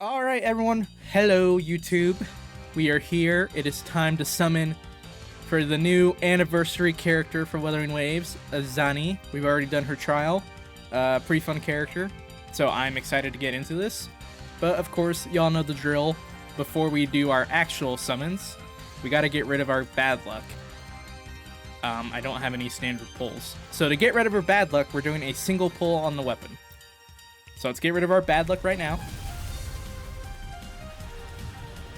All right, everyone. Hello, YouTube. We are here. It is time to summon for the new anniversary character for Wuthering Waves, Zani. We've already done her trial. Pretty fun character. So I'm excited to get into this. But of course, y'all know the drill. Before we do our actual summons, we got to get rid of our bad luck. I don't have any standard pulls. So to get rid of our bad luck, we're doing a single pull on the weapon. So let's get rid of our bad luck right now.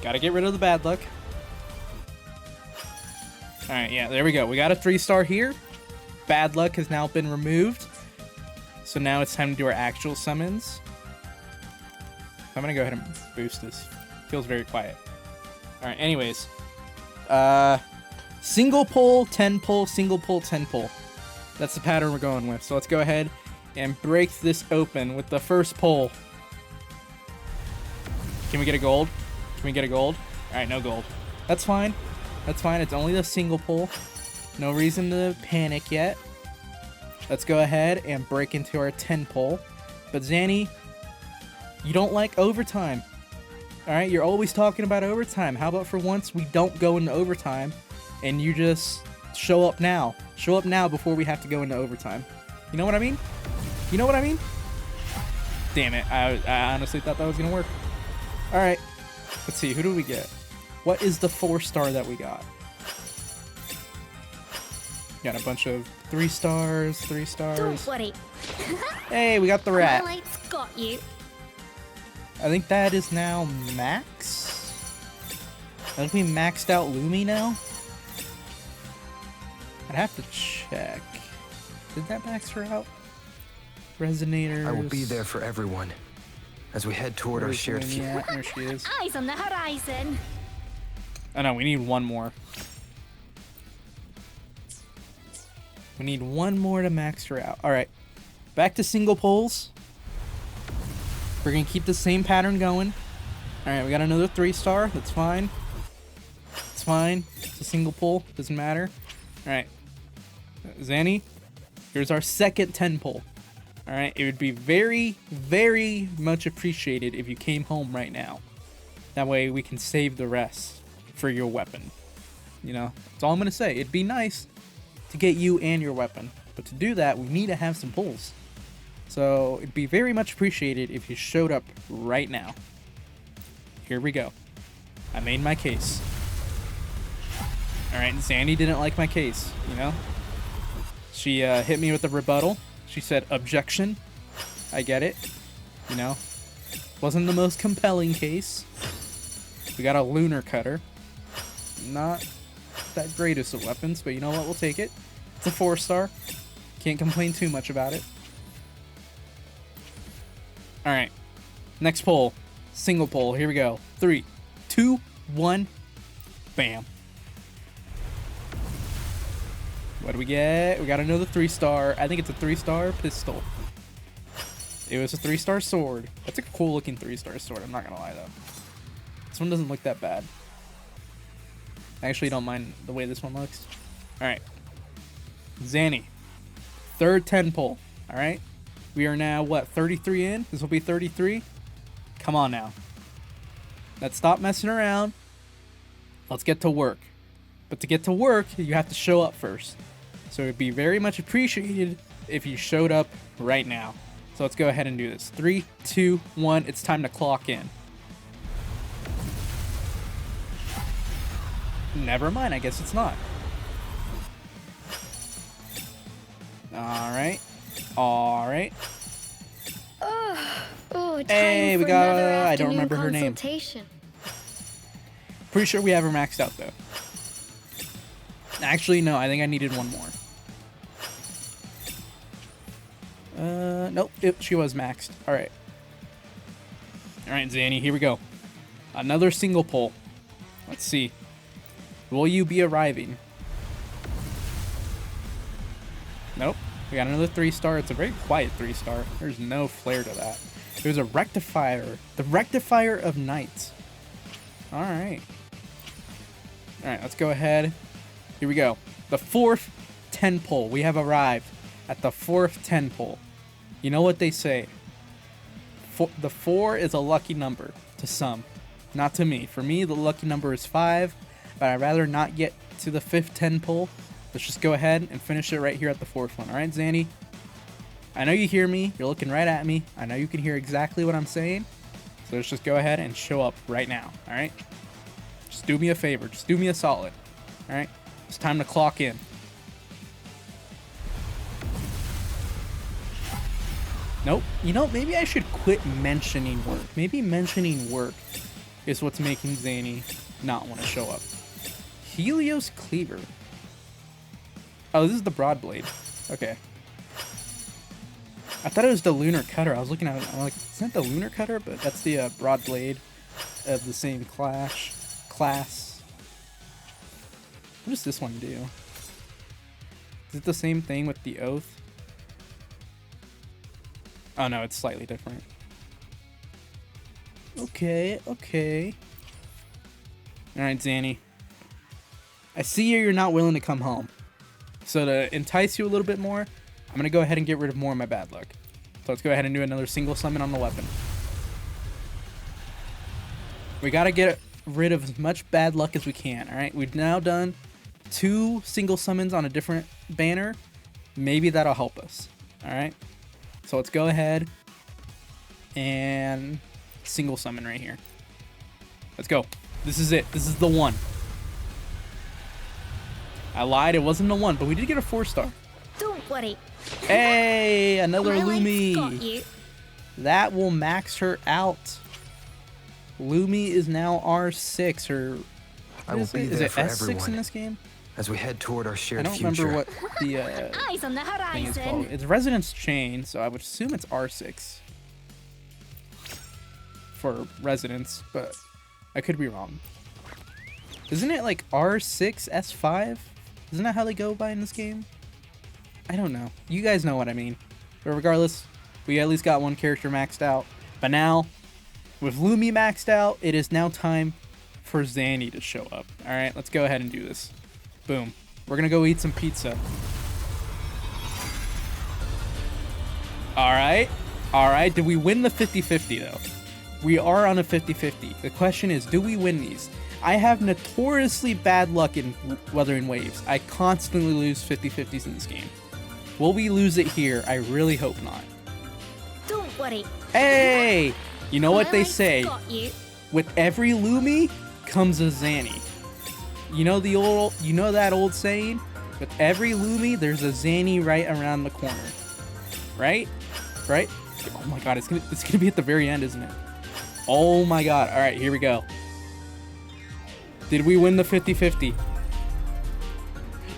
Gotta get rid of the bad luck. Alright, yeah, there we go. We got a 3-star here. Bad luck has now been removed. So now it's time to do our actual summons. I'm gonna go ahead and boost this. Feels very quiet. Alright, anyways. Single pull, 10 pull, single pull, 10 pull. That's the pattern we're going with. So let's go ahead and break this open with the first pull. Can we get a gold? Can we get a gold? Alright, no gold. That's fine. That's fine. It's only the single pull. No reason to panic yet. Let's go ahead and break into our 10 pull. But Zani, you don't like overtime. Alright, you're always talking about overtime. How about for once we don't go into overtime and you just show up now. Show up now before we have to go into overtime. You know what I mean? You know what I mean? Damn it. I honestly thought that was going to work. Alright. Let's see, who do we get? What is the 4-star that we got? Got a bunch of 3 stars, 3 stars. Don't worry. Hey, we got the rat. Highlights got you. I think that is now max. I think we maxed out Lumi now. I'd have to check. Did that max her out? Resonators. I will be there for everyone as we head toward our shared future. There she is. Eyes on the horizon. Oh no, we need one more. We need one more to max her out. Alright. Back to single pulls. We're going to keep the same pattern going. Alright, we got another 3-star. That's fine. It's fine. It's a single pull. Doesn't matter. Alright. Zani, here's our second 10 pull. Alright, it would be very, very much appreciated if you came home right now. That way we can save the rest for your weapon. You know, that's all I'm going to say. It'd be nice to get you and your weapon. But to do that, we need to have some pulls. So it'd be very much appreciated if you showed up right now. Here we go. I made my case. Alright, Zani didn't like my case, you know? She hit me with a rebuttal. She said, objection. I get it. You know? Wasn't the most compelling case. We got a lunar cutter. Not that greatest of weapons, but you know what? We'll take it. It's a 4-star. Can't complain too much about it. Alright. Next pull. Single pull. Here we go. 3, 2, 1. Bam. What do we get? We got another 3-star. I think it's a 3-star pistol. It was a 3-star sword. That's a cool looking 3-star sword. I'm not gonna lie though. This one doesn't look that bad. I actually don't mind the way this one looks. Alright. Zani. Third 10 pull. Alright. We are now, what, 33 in? This will be 33? Come on now. Let's stop messing around. Let's get to work. But to get to work, you have to show up first. So it'd be very much appreciated if you showed up right now. So let's go ahead and do this. 3, 2, 1. It's time to clock in. Never mind. I guess it's not. Alright. Alright. Oh, Hey, time we for got, another I don't remember her name. consultation. Pretty sure we have her maxed out though. Actually, no, I think I needed one more. Nope, she was maxed. Alright. Alright, Zani, here we go. Another single pull. Let's see. Will you be arriving? Nope. We got another 3-star. It's a very quiet 3-star. There's no flair to that. There's a rectifier. The rectifier of night. Alright. Alright, let's go ahead. Here we go. The 4th 10 pull. We have arrived at the 4th 10 pull. You know what they say. The 4 is a lucky number. To some, not to me. For me, the lucky number is 5, but I'd rather not get to the 5th 10 pull. Let's just go ahead and finish it right here at the 4th one. All right, Zani? I know you hear me. You're looking right at me. I know you can hear exactly what I'm saying. So let's just go ahead and show up right now. All right? Just do me a favor. Just do me a solid. All right? It's time to clock in. Nope. You know, maybe I should quit mentioning work. Maybe mentioning work is what's making Zani not want to show up. Helios Cleaver. Oh, this is the broad blade. Okay. I thought it was the lunar cutter. I was looking at it. I'm like, it's not the lunar cutter, but that's the broad blade of the same class. What does this one do? Is it the same thing with the oath? Oh no, it's slightly different. Okay. Alright, Zani. I see you're not willing to come home. So to entice you a little bit more, I'm going to go ahead and get rid of more of my bad luck. So let's go ahead and do another single summon on the weapon. We got to get rid of as much bad luck as we can, alright? We've now done 2 single summons on a different banner. Maybe that'll help us, alright? So let's go ahead and single summon right here. Let's go. This is it. This is the one. I lied. It wasn't the one, but we did get a 4-star. Don't worry. Hey, another My life's got Lumi. you. That will max her out. Lumi is now R6. Or I will be is there it for S6 everyone in this game? as we head toward our I shared don't future. remember what the Eyes on the thing is called. horizon. It's Resonance Chain, so I would assume it's R6 for Resonance, but I could be wrong. Isn't it like R6 S5? Isn't that how they go by in this game? I don't know. You guys know what I mean. But regardless, we at least got one character maxed out. But now, with Lumi maxed out, it is now time for Zani to show up. Alright, let's go ahead and do this. Boom. We're gonna go eat some pizza. Alright. Did we win the 50-50 though? We are on a 50-50. The question is, do we win these? I have notoriously bad luck in Wuthering Waves. I constantly lose 50-50s in this game. Will we lose it here? I really hope not. Don't worry. Hey! You know what My they life's say? got you. With every Lumi comes a Zani. You know that old saying? With every Lumi, there's a Zani right around the corner. Right? Oh my god, it's gonna be at the very end, isn't it? Oh my god. Alright, here we go. Did we win the 50-50?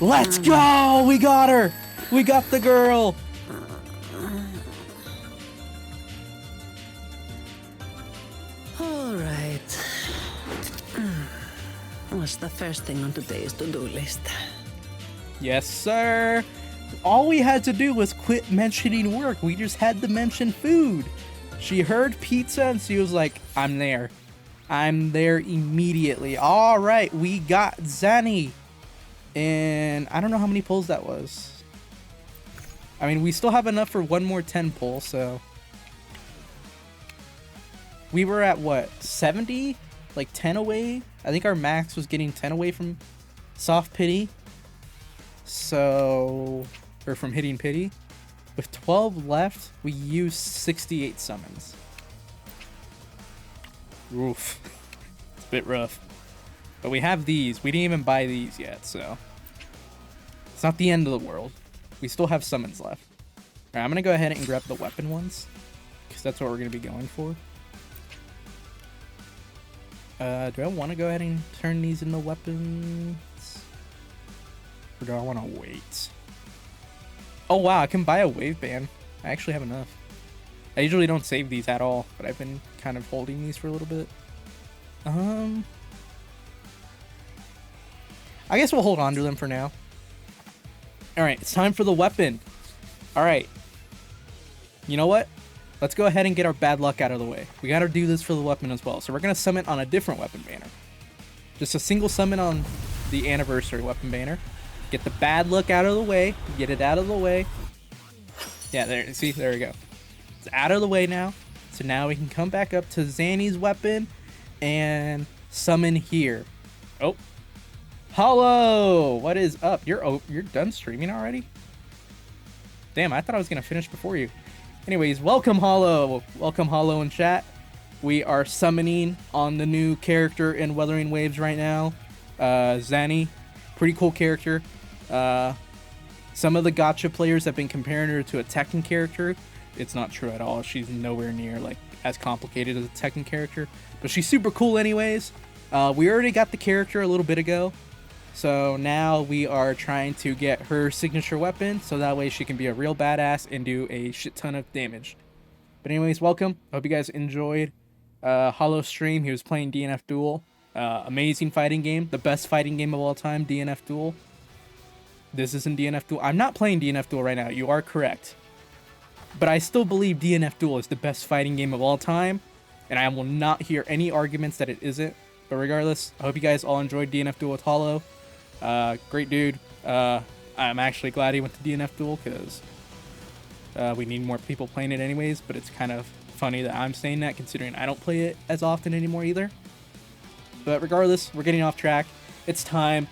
Let's go! We got her! We got the girl! All right. What's the first thing on today's to-do list? Yes, sir. All we had to do was quit mentioning work. We just had to mention food. She heard pizza and she was like, I'm there. I'm there immediately. All right, we got Zani. And I don't know how many pulls that was. I mean, we still have enough for one more 10 pull, so. We were at what, 70? Like 10 away? I think our max was getting 10 away from Soft Pity. So, or from Hitting Pity. With 12 left, we used 68 summons. Oof. It's a bit rough. But we have these. We didn't even buy these yet, so. It's not the end of the world. We still have summons left. Alright, I'm going to go ahead and grab the weapon ones. Because that's what we're going to be going for. Do I want to go ahead and turn these into weapons? Or do I want to wait? Oh wow, I can buy a wave band. I actually have enough. I usually don't save these at all, but I've been kind of holding these for a little bit. I guess we'll hold on to them for now. Alright, it's time for the weapon. Alright. You know what? Let's go ahead and get our bad luck out of the way. We gotta do this for the weapon as well. So we're gonna summon on a different weapon banner. Just a single summon on the anniversary weapon banner. Get the bad luck out of the way. Get it out of the way. Yeah, there. See, there we go. It's out of the way now. Let's So now we can come back up to Zani's weapon and summon here. Oh. Hollow! What is up? You're done streaming already? Damn, I thought I was going to finish before you. Anyways, welcome Hollow. Welcome Hollow in chat. We are summoning on the new character in Wuthering Waves right now. Zani. Pretty cool character. Some of the gacha players have been comparing her to a Tekken character. It's not true at all. She's nowhere near like as complicated as a Tekken character. But she's super cool anyways. We already got the character a little bit ago. So now we are trying to get her signature weapon so that way she can be a real badass and do a shit ton of damage. But anyways, welcome. I hope you guys enjoyed Hollow stream. He was playing DNF Duel. Amazing fighting game. The best fighting game of all time, DNF Duel. This isn't DNF Duel. I'm not playing DNF Duel right now. You are correct. But I still believe DNF Duel is the best fighting game of all time. And I will not hear any arguments that it isn't. But regardless, I hope you guys all enjoyed DNF Duel with Hollow. Great dude. I'm actually glad he went to DNF Duel because we need more people playing it anyways. But it's kind of funny that I'm saying that considering I don't play it as often anymore either. But regardless, we're getting off track. It's time.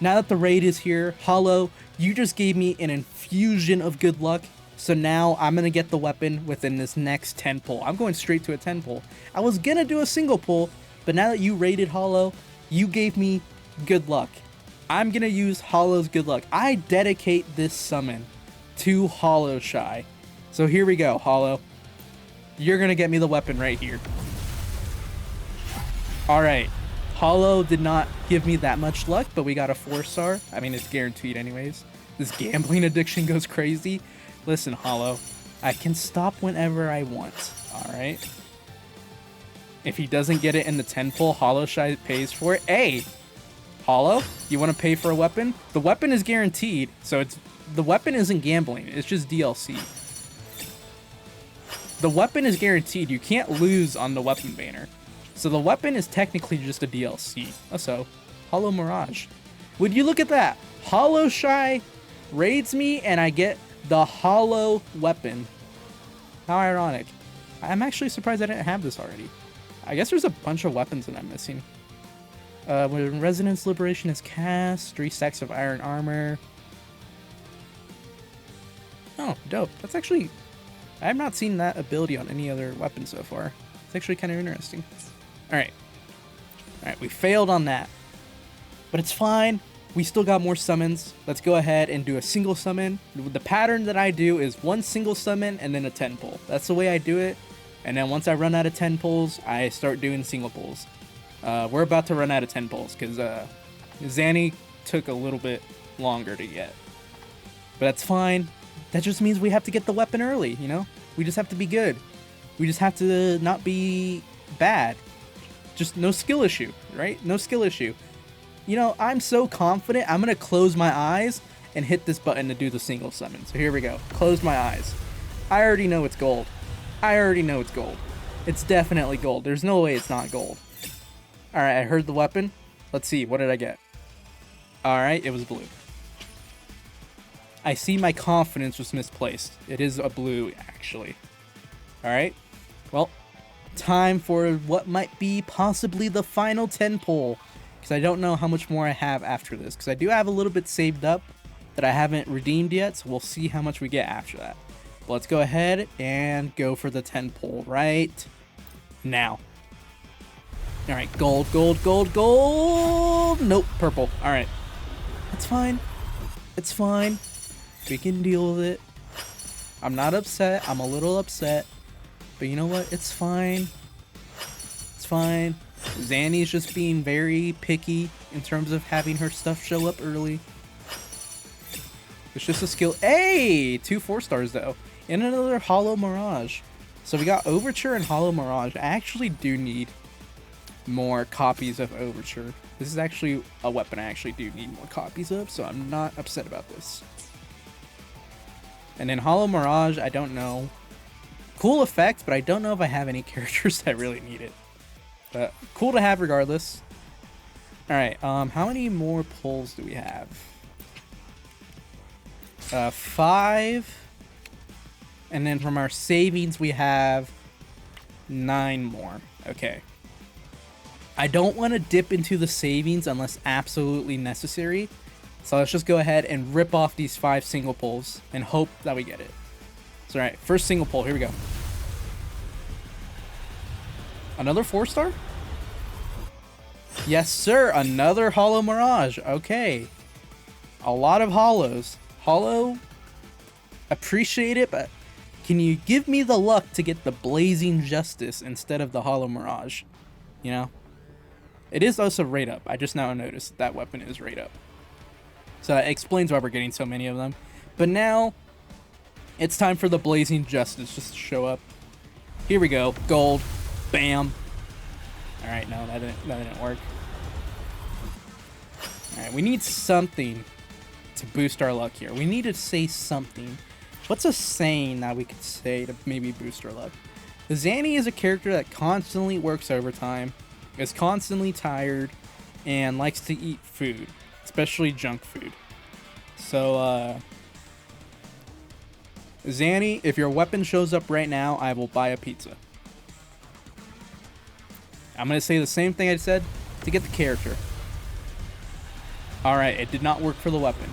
Now that the raid is here, Hollow, you just gave me an infusion of good luck. So now I'm going to get the weapon within this next 10 pull. I'm going straight to a 10 pull. I was going to do a single pull, but now that you raided Hollow, you gave me good luck. I'm going to use Hollow's good luck. I dedicate this summon to Hollow Shy. So here we go, Hollow. You're going to get me the weapon right here. Alright. Hollow did not give me that much luck, but we got a 4-star. I mean, it's guaranteed anyways. This gambling addiction goes crazy. Listen, Hollow, I can stop whenever I want, alright? If he doesn't get it in the 10 pull, Hollow Shy pays for it. Hey! Hollow, you want to pay for a weapon? The weapon is guaranteed, so the weapon isn't gambling. It's just DLC. The weapon is guaranteed. You can't lose on the weapon banner. So the weapon is technically just a DLC. Also, Hollow Mirage. Would you look at that? Hollow Shy raids me and I get the Hollow weapon. How ironic. I'm actually surprised I didn't have this already. I guess there's a bunch of weapons that I'm missing. When Resonance Liberation is cast, 3 stacks of iron armor. Oh, dope. That's actually... I have not seen that ability on any other weapon so far. It's actually kind of interesting. Alright. Alright, we failed on that. But it's fine. We still got more summons. Let's go ahead and do a single summon. The pattern that I do is 1 single summon and then a 10 pull. That's the way I do it. And then once I run out of 10 pulls, I start doing single pulls. We're about to run out of 10 pulls because Zani took a little bit longer to get. But that's fine. That just means we have to get the weapon early, you know? We just have to be good. We just have to not be bad. Just no skill issue, right? No skill issue. You know, I'm so confident. I'm going to close my eyes and hit this button to do the single summon. So here we go. Close my eyes. I already know it's gold. I already know it's gold. It's definitely gold. There's no way it's not gold. Alright, I heard the weapon. Let's see. What did I get? Alright, it was blue. I see my confidence was misplaced. It is a blue, actually. Alright. Well, time for what might be possibly the final 10 pull. Because I don't know how much more I have after this. Because I do have a little bit saved up that I haven't redeemed yet. So we'll see how much we get after that. But let's go ahead and go for the 10 pull right now. Alright, gold, gold, gold, gold. Nope, purple. Alright. It's fine. It's fine. We can deal with it. I'm not upset. I'm a little upset. But you know what? It's fine. It's fine. Zani's just being very picky in terms of having her stuff show up early. It's just a skill. Hey! 2 4-stars though. And another Hollow Mirage. So we got Overture and Hollow Mirage. I actually do need more copies of Overture. This is actually a weapon I actually do need more copies of, so I'm not upset about this. And then Hollow Mirage, I don't know. Cool effect, but I don't know if I have any characters that really need it. But cool to have regardless. Alright, how many more pulls do we have? 5. And then from our savings we have 9 more. Okay. I don't want to dip into the savings unless absolutely necessary. So let's just go ahead and rip off these 5 single pulls and hope that we get it. So, alright, first single pull. Here we go. Another 4-star? Yes, sir. Another Hollow Mirage. Okay. A lot of hollows. Hollow, appreciate it, but can you give me the luck to get the Blazing Justice instead of the Hollow Mirage? You know? It is also rate up. I just now noticed that weapon is rate up. So that explains why we're getting so many of them. But now, it's time for the Blazing Justice just to show up. Here we go. Gold. Bam. Alright, no, that didn't work. Alright, we need something to boost our luck here. We need to say something. What's a saying that we could say to maybe boost our luck? Zani is a character that constantly works overtime, is constantly tired, and likes to eat food, especially junk food. So, Zani, if your weapon shows up right now, I will buy a pizza. I'm going to say the same thing I said to get the character. Alright, it did not work for the weapon.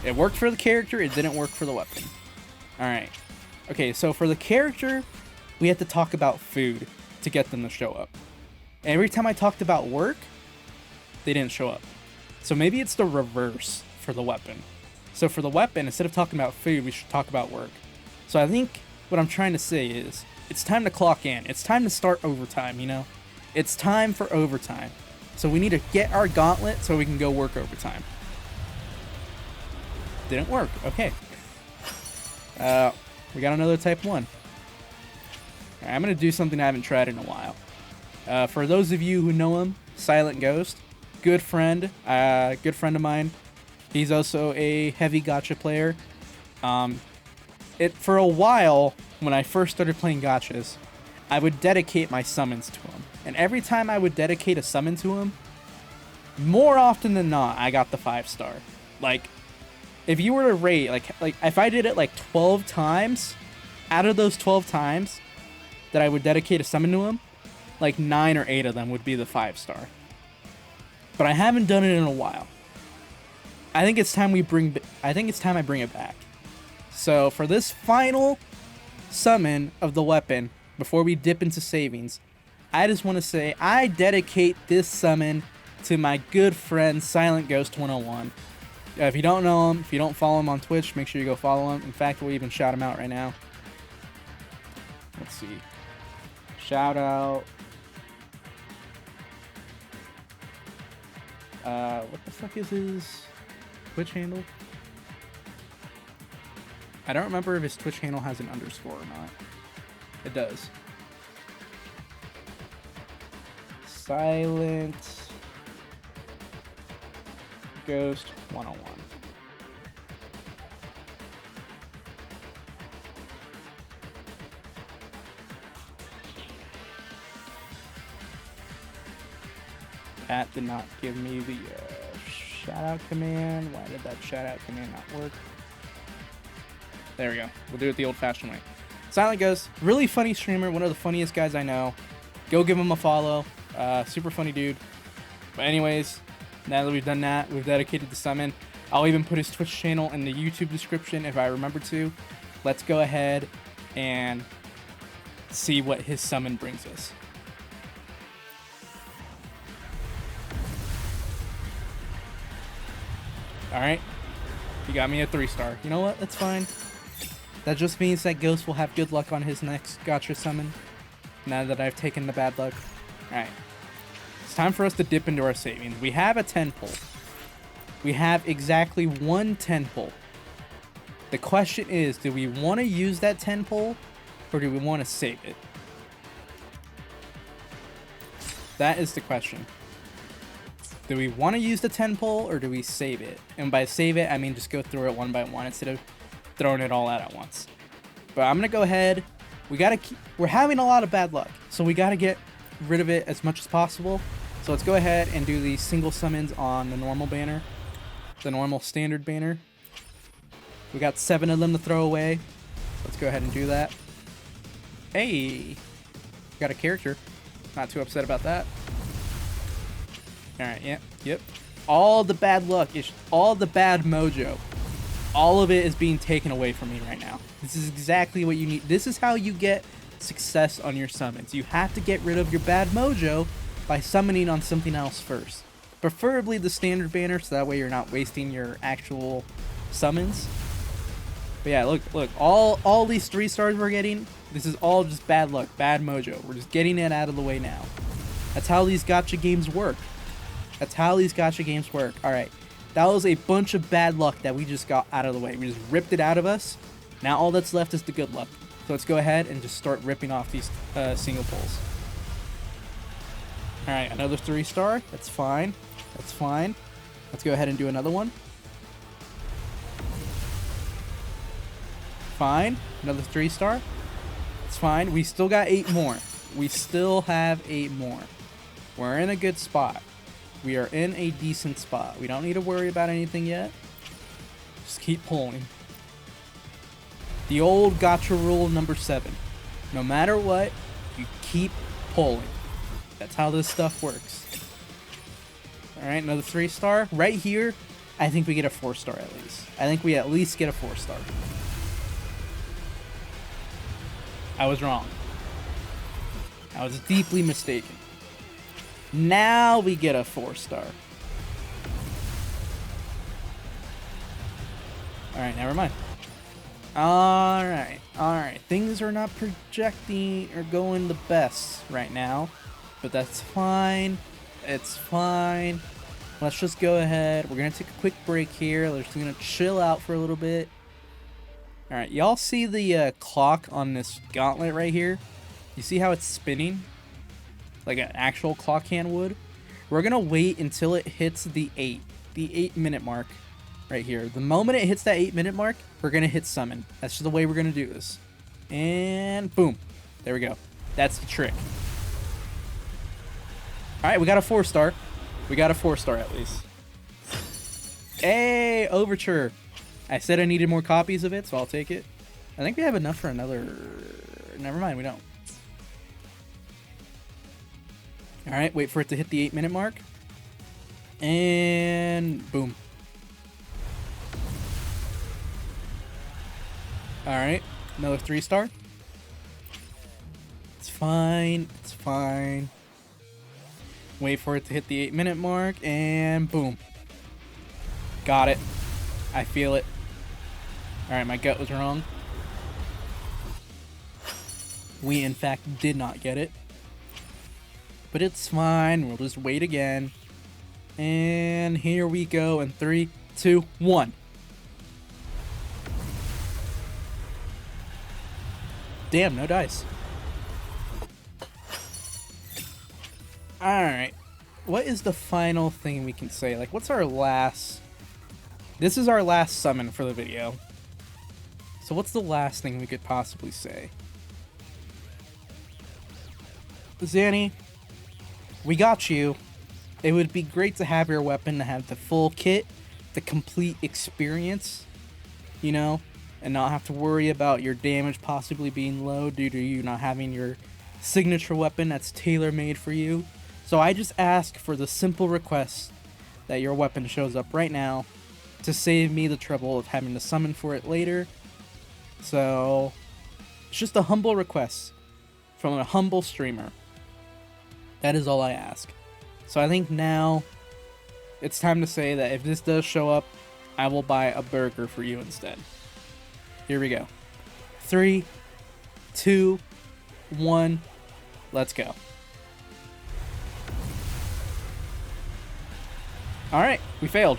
It worked for the character, it didn't work for the weapon. Alright. Okay, so for the character, we had to talk about food to get them to show up. Every time I talked about work, they didn't show up. So maybe it's the reverse for the weapon. So for the weapon, instead of talking about food, we should talk about work. So I think what I'm trying to say is, it's time to clock in. It's time to start overtime, you know? It's time for overtime. So we need to get our gauntlet so we can go work overtime. Didn't work. Okay. We got another type 1. Right, I'm going to do something I haven't tried in a while. For those of you who know him, Silent Ghost, good friend of mine. He's also a heavy gacha player. For a while, when I first started playing gachas, I would dedicate my summons to him. And every time I would dedicate a summon to him, more often than not, I got the 5-star. Like, if you were to rate, like if I did it like 12 times, out of those 12 times that I would dedicate a summon to him, like 9 or 8 of them would be the 5-star. But I haven't done it in a while. I think it's time I bring it back. So for this final summon of the weapon, before we dip into savings, I just want to say I dedicate this summon to my good friend Silent Ghost 101. If you don't know him, if you don't follow him on Twitch, make sure you go follow him. In fact, we'll even shout him out right now. Let's see. Shout out. What the fuck is his Twitch handle? I don't remember if his Twitch handle has an underscore or not. It does. Silent Ghost 101. That did not give me the shout out command. Why did that shout out command not work? There we go. We'll do it the old fashioned way. Silent Ghost, really funny streamer, one of the funniest guys I know. Go give him a follow. Super funny dude. But anyways, now that we've done that, we've dedicated the summon. I'll even put his Twitch channel in the YouTube description if I remember to. Let's go ahead and see what his summon brings us. Alright. He got me a 3-star. You know what? That's fine. That just means that Ghost will have good luck on his next gacha summon. Now that I've taken the bad luck. Alright. It's time for us to dip into our savings. We have a 10 pull. We have exactly one 10 pull. The question is, do we want to use that 10 pull or do we want to save it? That is the question. Do we want to use the 10 pull or do we save it? And by save it, I mean just go through it one by one instead of throwing it all out at once. But I'm going to go ahead. We're having a lot of bad luck, so we got to get rid of it as much as possible. So let's go ahead and do these single summons on the normal banner. The normal standard banner. We got 7 of them to throw away. Let's go ahead and do that. Hey! got a character. Not too upset about that. Alright, yep. All the bad luck, all the bad mojo, all of it is being taken away from me right now. This is exactly what you need. This is how you get success on your summons. You have to get rid of your bad mojo by summoning on something else first. Preferably the standard banner, so that way you're not wasting your actual summons. But yeah, look, all these 3 stars we're getting, this is all just bad luck, bad mojo. We're just getting it out of the way now. That's how these gacha games work. Alright, that was a bunch of bad luck that we just got out of the way. We just ripped it out of us. Now all that's left is the good luck. So let's go ahead and just start ripping off these single pulls. Alright, another 3 star. That's fine. Let's go ahead and do another one. Fine. Another 3 star. It's fine. We still got 8 more. We still have 8 more. We're in a good spot. We are in a decent spot. We don't need to worry about anything yet. Just keep pulling. The old gacha rule number 7. No matter what, you keep pulling. That's how this stuff works. Alright, another 3 star. Right here, I think we get a 4 star at least. I think we at least get a 4 star. I was wrong. I was deeply mistaken. Now we get a 4 star. Alright, never mind. Alright. Things are not projecting or going the best right now. But that's fine. It's fine. Let's just go ahead. We're going to take a quick break here. We're just going to chill out for a little bit. Alright, y'all see the clock on this gauntlet right here? You see how it's spinning? Like an actual clock hand would? We're going to wait until it hits the 8-minute mark right here. The moment it hits that 8-minute mark, we're going to hit summon. That's just the way we're going to do this. And boom. There we go. That's the trick. Alright, we got a 4 star. We got a 4 star at least. Hey, Overture. I said I needed more copies of it, so I'll take it. I think we have enough for another... Never mind, we don't. Alright, wait for it to hit the 8-minute mark. And boom. Alright, another 3 star. It's fine. Wait for it to hit the 8-minute mark, and boom. Got it. I feel it. Alright, my gut was wrong. We, in fact, did not get it. But it's fine. We'll just wait again. And here we go in 3, 2, 1. Damn, no dice. Alright. What is the final thing we can say? Like, what's our last... This is our last summon for the video. So what's the last thing we could possibly say? Zani, we got you. It would be great to have your weapon, to have the full kit, the complete experience, you know, and not have to worry about your damage possibly being low due to you not having your signature weapon that's tailor-made for you. So I just ask for the simple request that your weapon shows up right now to save me the trouble of having to summon for it later. So it's just a humble request from a humble streamer. That is all I ask. So I think now it's time to say that if this does show up, I will buy a burger for you instead. Here we go. 3, 2, 1, let's go. Alright, we failed.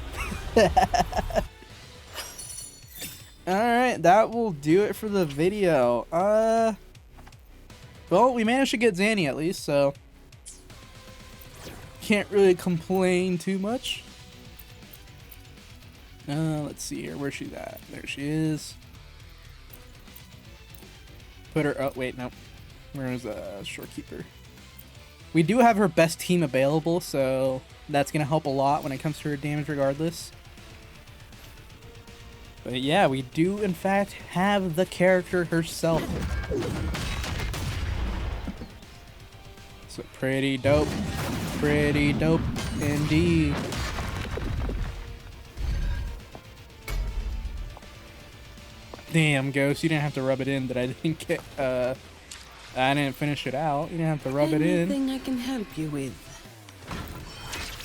Alright, that will do it for the video. Well, we managed to get Zani at least, so can't really complain too much. Let's see here. Where's she at? There she is. Put her... Oh, wait, no. Where's Shorekeeper? We do have her best team available, so that's going to help a lot when it comes to her damage regardless. But yeah, we do in fact have the character herself. So pretty dope. Pretty dope indeed. Damn, Ghost, you didn't have to rub it in that I didn't get, I didn't finish it out. You didn't have to rub it in. Anything I can help you with?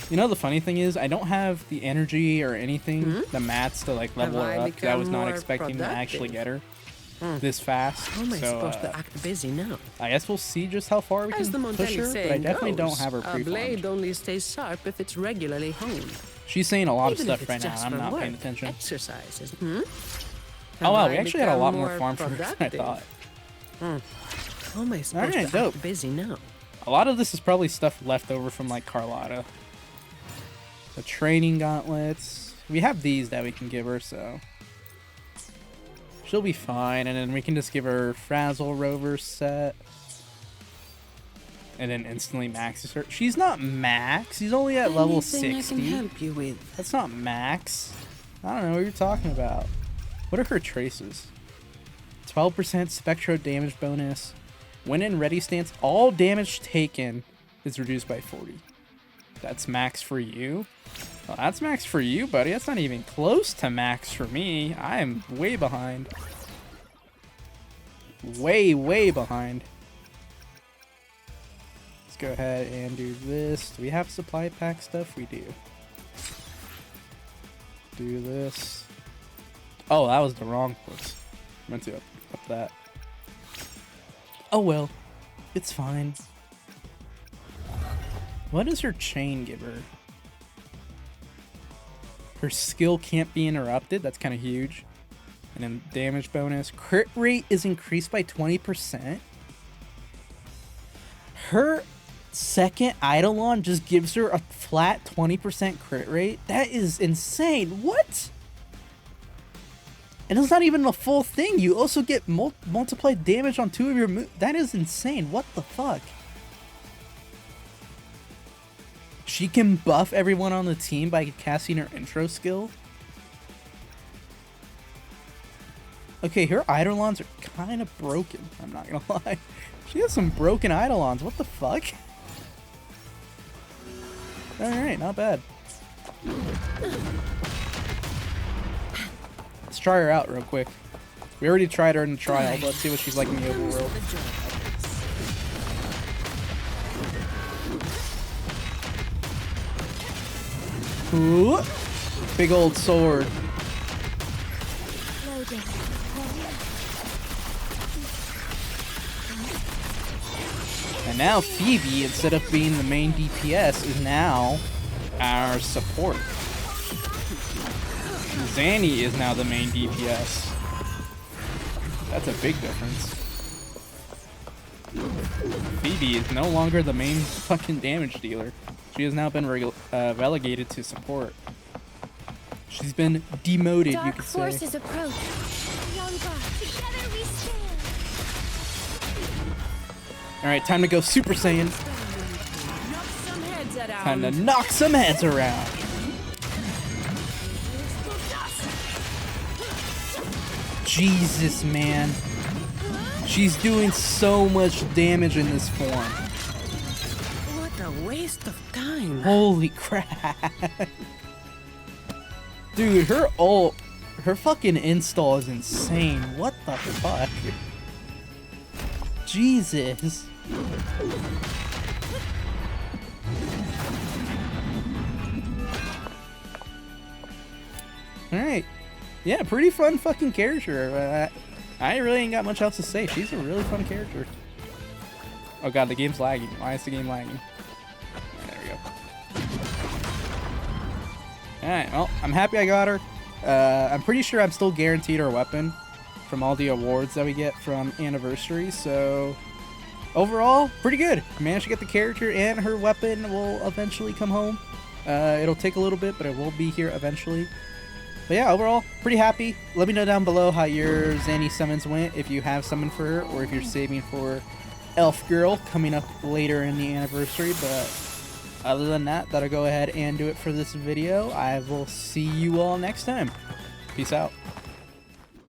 You know, the funny thing is, I don't have the energy or anything, the mats to like level her up, 'cause I was not more expecting to actually productive? get her this fast. How am I So, supposed to act busy now? I guess we'll see just how far we As the can push Montelli her, but I saying definitely don't goes, have her a blade pre-farmed. only stays sharp if it's regularly honed. She's saying a lot of Even if stuff it's right now, just I'm for not work, paying attention. Exercises. Oh wow, Have we I actually had a lot become more farm fruits than I productive? thought. How am I supposed Alright, to dope. act busy now? A lot of this is probably stuff left over from like Carlotta. The training gauntlets. We have these that we can give her, so she'll be fine. And then we can just give her Frazzle Rover set. And then instantly maxes her. She's not max. She's only at level Anything 60. I can help you with? That's not max. I don't know what you're talking about. What are her traces? 12% Spectro damage bonus. When in ready stance, all damage taken is reduced by 40. That's max for you? Well, that's max for you, buddy. That's not even close to max for me. I am way behind. Way, way behind. Let's go ahead and do this. Do we have supply pack stuff? We do. Do this. Oh, that was the wrong place. Meant to up that. Oh well. It's fine. What does her chain give her? Her skill can't be interrupted. That's kind of huge. And then damage bonus. Crit rate is increased by 20%. Her second Eidolon just gives her a flat 20% crit rate. That is insane. What? And it's not even a full thing. You also get multiplied damage on 2 of your moves. That is insane. What the fuck? She can buff everyone on the team by casting her intro skill. Okay, her Eidolons are kind of broken. I'm not gonna lie. She has some broken Eidolons. What the fuck? Alright, not bad. Let's try her out real quick. We already tried her in the trial, but let's see what she's like in the overworld. Ooh, big old sword. Loading. And now Phoebe, instead of being the main DPS, is now our support. Zani is now the main DPS. That's a big difference. Phoebe is no longer the main fucking damage dealer. She has now been relegated to support. She's been demoted, you Dark could say. forces approach. Younger. Together we stand. Alright, time to go Super Saiyan. Time to knock some heads around. Jesus, man. She's doing so much damage in this form. What a waste of time. Holy crap. Dude, her ult, her fucking install is insane. What the fuck? Jesus. Alright. Yeah, pretty fun fucking character. I really ain't got much else to say. She's a really fun character. Oh god, the game's lagging. Why is the game lagging? There we go. Alright, well, I'm happy I got her. I'm pretty sure I'm still guaranteed her weapon from all the awards that we get from Anniversary, so overall, pretty good. Managed to get the character, and her weapon will eventually come home. It'll take a little bit, but it will be here eventually. But yeah, overall, pretty happy. Let me know down below how your Zani summons went, if you have summoned for her, or if you're saving for Elf Girl coming up later in the Anniversary. But other than that, that'll go ahead and do it for this video. I will see you all next time. Peace out.